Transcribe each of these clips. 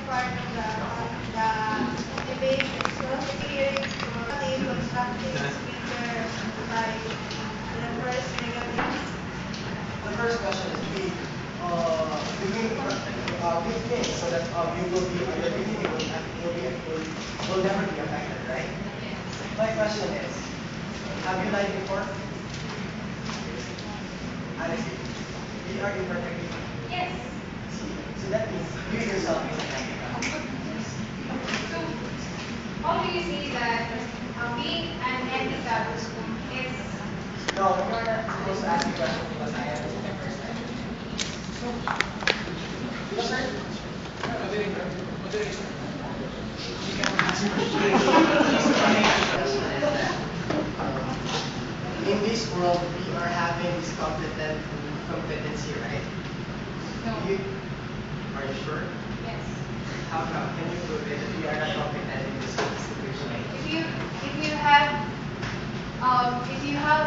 part of the debate. So hearing the constructive speaker by the first negative. The first question is we think so that you will be your dignity will never be affected, right? My question is, have you lied before? Honestly, you are imperfect. Yes. So that means you yourself is an So, how do you say that being an ethical is No, you're not supposed to ask me questions because I am the first time. Yes, sir? In this world, we are having this competency, right? no? You, are you sure? Yes. How come? Can you prove it that we are not competent in this situation? If you have if you have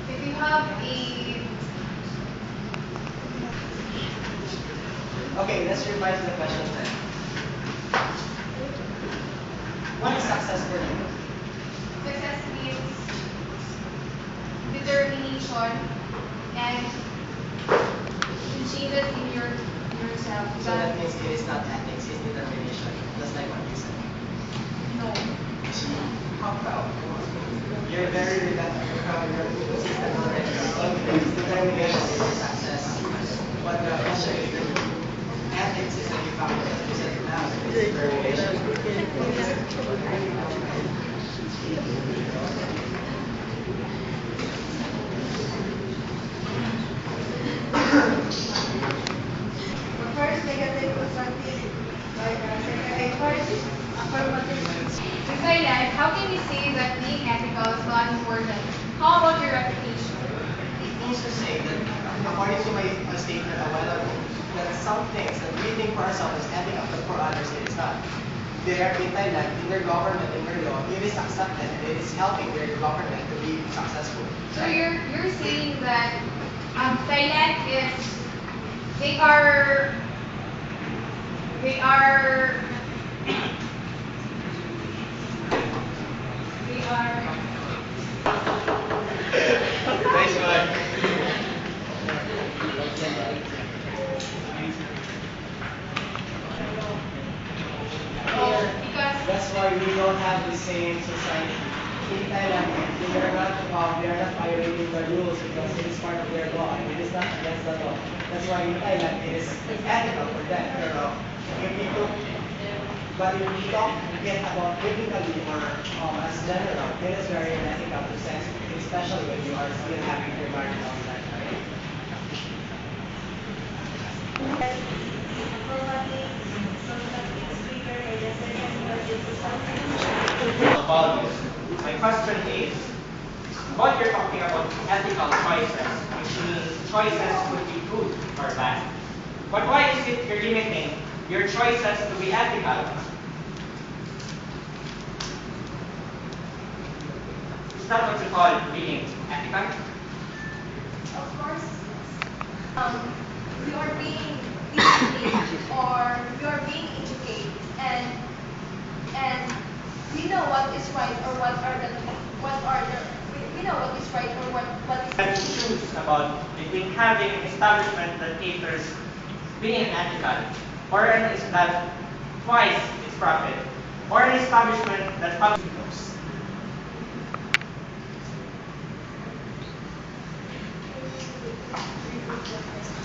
if you have a Okay, let's revise the question then. What is success for you? success means determination and changes in yourself. So that means it is not ethics, it's determination. Just like what you said. No. How come? You're very consistent already. It's determination is your success. But the question is that ethics is a new factor. As you said now, it's determination. The first negative constructive by the second first affirmative. In my life, how can you say that being ethical is not important? How about your reputation? It means to say that, according to my statement a while ago, that some things that we think for ourselves is ethical, but for others it is not. There in Thailand, in their government, in their law, it is accepted and it is helping their government to be successful. So you're saying that Thailand is they are they are they are Nice one. because That's why we don't have the same society. In Thailand, they are not violating the rules because it is part of their law and it is not against the law. That's why in Thailand it is ethical for them. If we took, but if we talk again about biblically or as general, it is very unethical to sex, especially when you are still having your marriage outside. Right? Affirmative constructive speaker by the second negative. Values. My question is, what you're talking about ethical choices, which means choices could be good or bad. But why is it you're limiting your choices to be ethical? Is that what you call being ethical? Of course, you are being disciplined or you are being educated and we know what is right or we know what is right or what is That you choose about between having an establishment that caters being ethical, or an is that twice its profit, or an establishment that follows.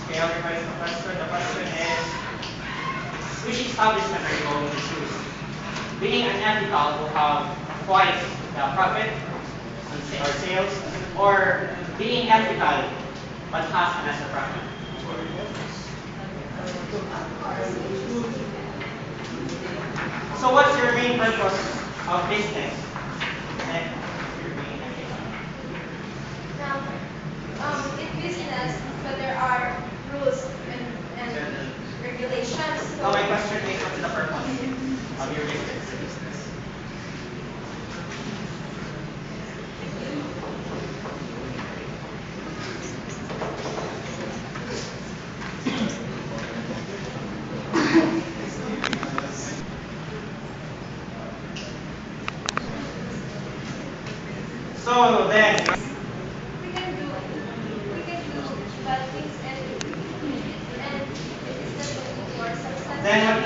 Okay, I'll revise the question. The question is, which establishment are you going to choose? Being unethical will have twice the profit or sales, or being ethical but has a lesser profit. So what's your main purpose of business? And your being ethical. now in business but there are rules and regulations. Now So my question is, what's the purpose of your business?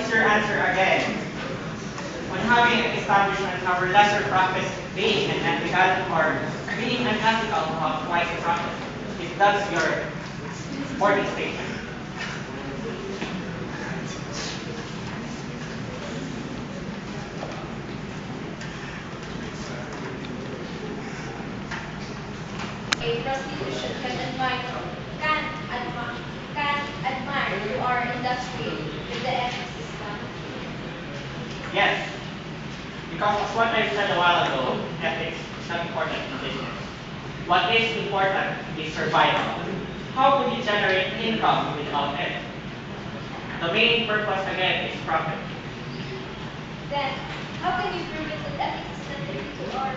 is your answer again? On having an establishment have lesser profit, being unethical, or being unethical to have twice the profit? If that's your supporting statement. A prostitution can admire to our industry with the ethics system. Yes, because as what I said a while ago, ethics is not important in business. What is important is survival. How would you generate income without it? The main purpose again is profit. Then, how can you prove it that ethics is not linked to our